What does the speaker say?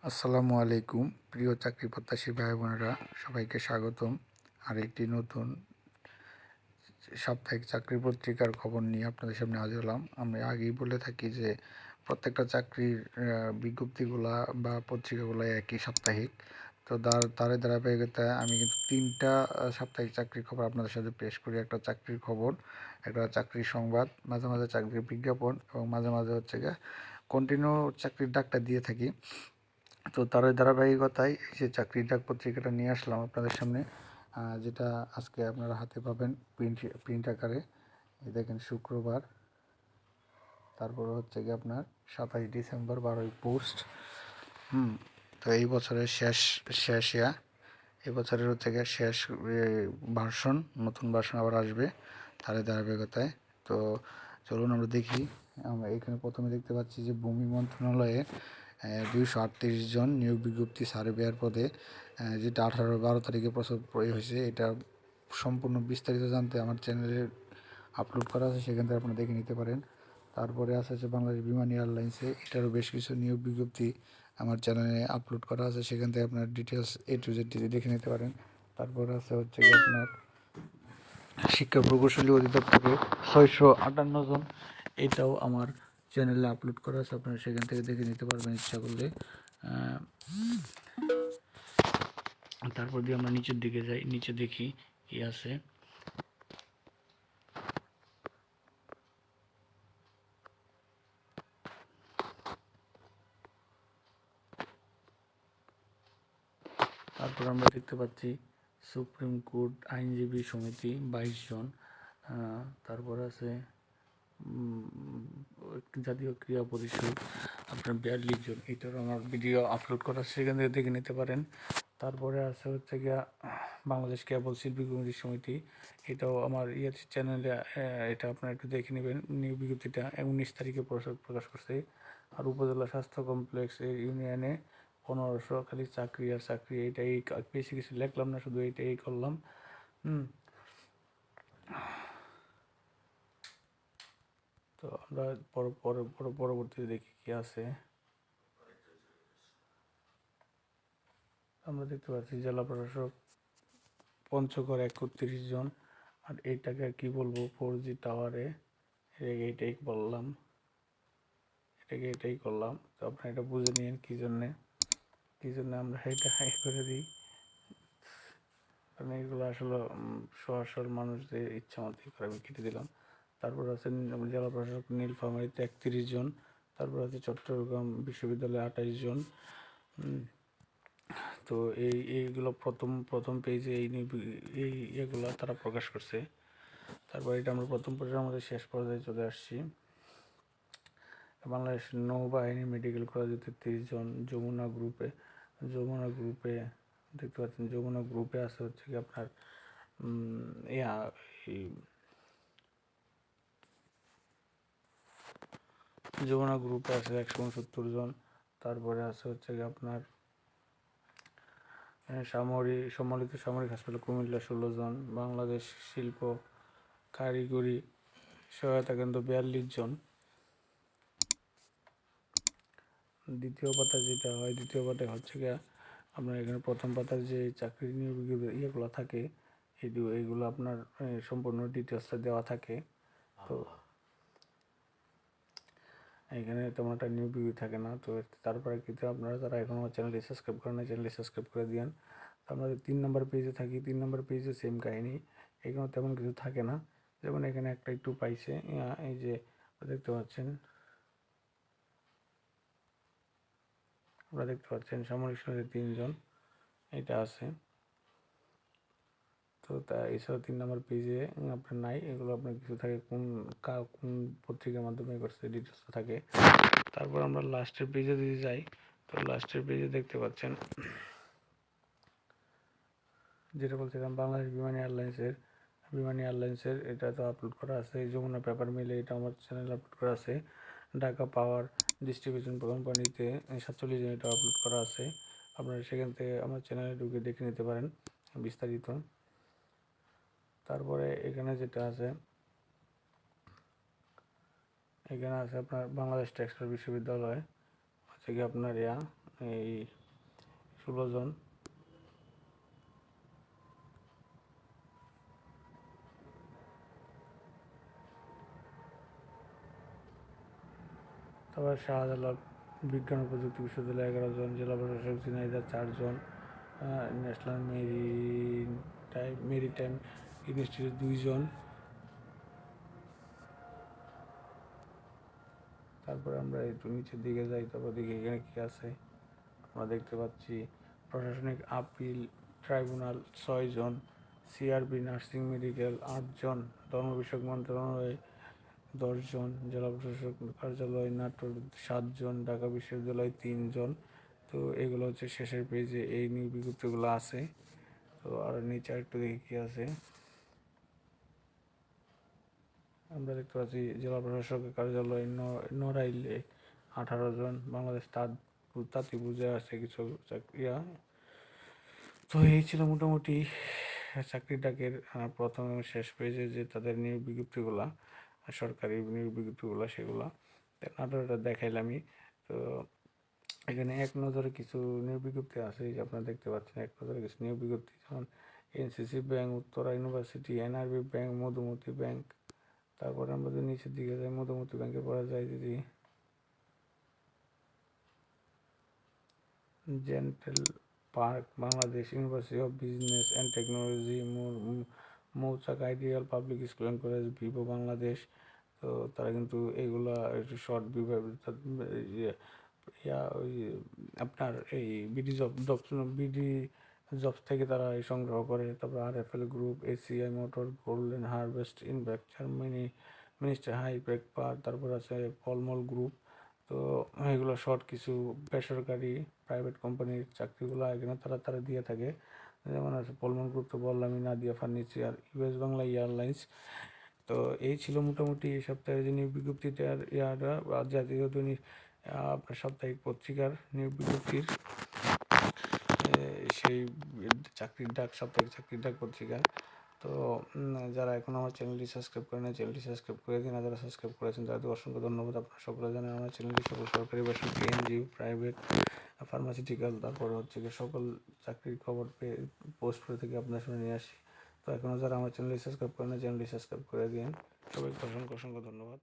আসসালামু আলাইকুম প্রিয় চাকরি প্রত্যাশী ভাই বোনেরা, সবাইকে স্বাগতম। আর একটি নতুন সাপ্তাহিক চাকরি পত্রিকার খবর নিয়ে আপনাদের সামনে হাজির হলাম। আমি আগেই বলে থাকি যে প্রত্যেকটা চাকরির বিজ্ঞপ্তিগুলা বা পত্রিকাগুলো একই সাপ্তাহিক। তো তার ধারাবাহিকতায় আমি কিন্তু তিনটা সাপ্তাহিক চাকরির খবর আপনাদের সাথে পেশ করি। একটা চাকরির খবর, একটা চাকরির সংবাদ, মাঝে মাঝে চাকরির বিজ্ঞাপন এবং মাঝে মাঝে হচ্ছে গিয়ে কন্টিনিউ চাকরির ডাকটা দিয়ে থাকি। তো তার ধারাবাহিকতায় এই যে চাকরির ডাক পত্রিকাটা নিয়ে আসলাম আপনাদের সামনে, যেটা আজকে আপনারা হাতে পাবেন প্রিন্ট আকারে। এই দেখেন শুক্রবার, তারপরে হচ্ছে কি আপনার 27 ডিসেম্বর, 12ই পোস্ট। তো এই বছরের শেষ এই বছরের হচ্ছে গিয়ে শেষ ভার্সন, নতুন ভার্সন আবার আসবে তার ধারাবাহিকতায়। তো চলুন আমরা দেখি। আমরা এখানে প্রথমে দেখতে পাচ্ছি যে ভূমি মন্ত্রণালয়ে 238 জন নিয়োগ বিজ্ঞপ্তি সার্ভেয়ার পদে, যেটা 18-12 তারিখে প্রসব হয়েছে। এটা সম্পূর্ণ বিস্তারিত জানতে আমার চ্যানেলে আপলোড করা আছে, সেখান থেকে আপনারা দেখে নিতে পারেন। তারপরে আছে যে বাংলাদেশ বিমান এয়ারলাইন্সে, এটারও বেশ কিছু নিয়োগ বিজ্ঞপ্তি আমার চ্যানেলে আপলোড করা আছে, সেখান থেকে আপনার ডিটেলস A to Z দেখে নিতে পারেন। তারপরে আছে হচ্ছে কি আপনার শিক্ষা প্রকৌশলী অধিদপ্তরে 658 জন, এটাও আমার চ্যানেলে আপলোড করা আছে, আপনারা সেখান থেকে দেখে নিতে পারবেন ইচ্ছা করলে। তারপর দিয়ে আমরা নিচের দিকে যাই, নিচে দেখি কি আছে। তারপর আমরা দেখতে পাচ্ছি সুপ্রিম কোর্ট আইনজীবী সমিতি 22 জন। তারপর আছে জাতীয় ক্রীড়া পরিষদ আপনার 42 জন, এটারও আমার ভিডিও আপলোড করা, সেখান থেকে দেখে নিতে পারেন। তারপরে আছে হচ্ছে গিয়া বাংলাদেশ কেবল শিল্পী কমিটি সমিতি, এটাও আমার চ্যানেলে, এটা আপনারা একটু দেখে নেবেন। নিয়োগ বিজ্ঞপ্তিটা 19 তারিখে প্রকাশ করছে। আর উপজেলা স্বাস্থ্য কমপ্লেক্স এর ইউনিয়নে 1500 খালি চাকরি আর চাকরি, এইটাই বেশি কিছু লিখলাম না, শুধু এইটাই করলাম। তো আমরা পরবর্তীতে দেখি কি আছে। আমরা দেখতে পাচ্ছি জেলা প্রশাসক পঞ্চগড় 31 জন। আর এইটাকে কি বলবো, 4G টাওয়ারে, এইটাই বললাম, এটাই করলাম। তো আপনারা এটা বুঝে নিন কি জন্যে আমরা এটা হাই করে দিই, কারণ এইগুলো আসলে সহসল মানুষদের ইচ্ছা মতোই করে, আমি কেটে দিলাম। তারপর আছে জেলা প্রশাসক নীলফামারীতে 31 জন। তারপর আছে চট্টগ্রাম বিশ্ববিদ্যালয়ে 28 জন। তো এইগুলো প্রথম পেজে এই এগুলো তারা প্রকাশ করছে। তারপর এটা আমরা প্রথম পর্যায়ে আমাদের শেষ পর্যায়ে চলে আসছি। বাংলাদেশ নৌবাহিনী মেডিকেল কলেজে 33 জন। যমুনা গ্রুপে দেখতে পাচ্ছেন, যমুনা গ্রুপে আছে হচ্ছে কি আপনার যমুনা গ্রুপে আছে 169 জন। তারপরে আছে হচ্ছে কি আপনার সম্মিলিত সামরিক হাসপাতাল কুমিল্লা 16 জন। বাংলাদেশ শিল্প কারিগরি সহায়তা কেন্দ্র 42 জন। দ্বিতীয় পাতা যেটা হয়, দ্বিতীয় পাতায় হচ্ছে গিয়ে আপনার এখানে প্রথম পাতার যে চাকরি নিয়োগ ইয়েগুলো থাকে, এইগুলো আপনার সম্পূর্ণ ডিটেলসটা দেওয়া থাকে। তো এখানে তেমন একটা নিয়োগ বিজ্ঞপ্তি থাকে না। তো তারপরে কিন্তু আপনারা যারা এখন আমার চ্যানেলটি সাবস্ক্রাইব করেন না, চ্যানেলটি সাবস্ক্রাইব করে দিন। আমরা 3 নম্বর পেজে থাকি, 3 নম্বর পেজে সেম কাহিনী, এখানে তেমন কিছু থাকে না। যেমন এখানে একটা একটু পাইছে, এই যে দেখতে পাচ্ছেন, সামরিক সমিতি 3 জন, এটা আছে। তো তা এছাড়া 3 নম্বর পেজে আপনার নাই, এগুলো আপনার কিছু থাকে, কোন পত্রিকার মাধ্যমে করছে ডিটেলস থাকে। তারপর আমরা লাস্টের পেজে যদি যাই, তো লাস্টের পেজে দেখতে পাচ্ছেন যেটা বলছিলাম, বাংলাদেশ বিমান এয়ারলাইন্সের এটা তো আপলোড করা আছে। যমুনা পেপার মিলে, এটা আমার চ্যানেলে আপলোড করা আছে। ঢাকা পাওয়ার ডিস্ট্রিবিউশন কোম্পানিতে 47 জন, এটা আপলোড করা আছে। আপনারা সেখান থেকে আমার চ্যানেলে ঢুকে দেখে নিতে পারেন বিস্তারিত। তারপরে এখানে যেটা আছে, এখানে আছে আপনার বাংলাদেশ টেক্সটাইল বিশ্ববিদ্যালয় হচ্ছে কি আপনার এই 16 জন। তারপর শাহজালাল বিজ্ঞান ও প্রযুক্তি বিশ্ববিদ্যালয় 11 জন, জেলা প্রশাসক ঝিনাইদহ 4 জন, ন্যাশনাল মেরিটাইম ইনস্টিটিউট 2 জন। তারপরে আমরা একটু নিচের দিকে যাই, তারপর দেখি এখানে কী আছে। আমরা দেখতে পাচ্ছি প্রশাসনিক আপিল ট্রাইব্যুনাল 6 জন, সিআরবি নার্সিং মেডিকেল 8 জন, ধর্ম বিষয়ক মন্ত্রণালয় 10 জন, জেলা প্রশাসক কার্যালয় নাটোর 7 জন, ঢাকা বিশ্ববিদ্যালয় 3 জন। তো এগুলো হচ্ছে শেষের পেজে এই নিয়োগ বিজ্ঞপ্তিগুলো আছে। তো আর নিচে একটু দেখি কী আছে। আমরা দেখতে পাচ্ছি জেলা প্রশাসকের কার্যালয় নড়াইলে 18 জন, বাংলাদেশ তাঁতি বুঝে আছে কিছু চাকরিয়া। তো এই ছিল মোটামুটি চাকরির ডাকের প্রথম এবং শেষ পেজে যে তাদের নিয়োগ বিজ্ঞপ্তিগুলা, সরকারি নিয়োগ বিজ্ঞপ্তিগুলো সেগুলো নাটোরটা দেখাইলামই। তো এখানে এক নজরে কিছু নিয়োগ বিজ্ঞপ্তি আছে, যে আপনারা দেখতে পাচ্ছেন এক নজরে কিছু নিয়োগ বিজ্ঞপ্তি, যেমন NCC bank, Uttara university, NRB bank, Madhumati bank. তারপরে আমরা যদি নিচের দিকে যাই, মধুমতি ব্যাংকে পড়া যায় যদি Gentle Park Bangladesh, University of Business and Technology, Mouchak Ideal Public School and College, Vivo Bangladesh. তো তারা কিন্তু এইগুলা একটু শর্ট বিভাগ ওই আপনার এই বিডি জবস থেকে তারা এই সংগ্রহ করে। তারপর RFL group, ACI Motor, Golden Harvest investor, Minister High ব্রেকপার, তারপর আছে ফলমল গ্রুপ। তো এগুলো শর্ট কিছু বেসরকারি প্রাইভেট কোম্পানির চাকরিগুলো এখানে তারা দিয়ে থাকে। যেমন আছে ফলমল গ্রুপ, তো বললামই, Nadia furniture, US Bangla airlines. তো এই ছিল মোটামুটি এই সপ্তাহে যে নিয়োগ বিজ্ঞপ্তিটার জাতীয় দৈনিক আপনার সাপ্তাহিক পত্রিকার নিয়োগ বিজ্ঞপ্তির সেই চাকরির ডাক, সাপ্তাহিক চাকরির ডাক পত্রিকা। তো যারা এখন আমার চ্যানেলটি সাবস্ক্রাইব করে না, চ্যানেলটি সাবস্ক্রাইব করে দিন। আর যারা সাবস্ক্রাইব করেছেন তাদের অসংখ্য ধন্যবাদ। আপনারা সকলে জানেন আমার চ্যানেলটি সকল সরকারি বেসরকারি NGO, প্রাইভেট, ফার্মাসিউটিক্যাল, তারপরে হচ্ছে কি সকল চাকরির খবর পোস্ট করে থেকে আপনার সামনে নিয়ে আসি। তো এখনও যারা আমার চ্যানেলটি সাবস্ক্রাইব করে না, চ্যানেলটি সাবস্ক্রাইব করে দিন। সবাইকে অসংখ্য ধন্যবাদ।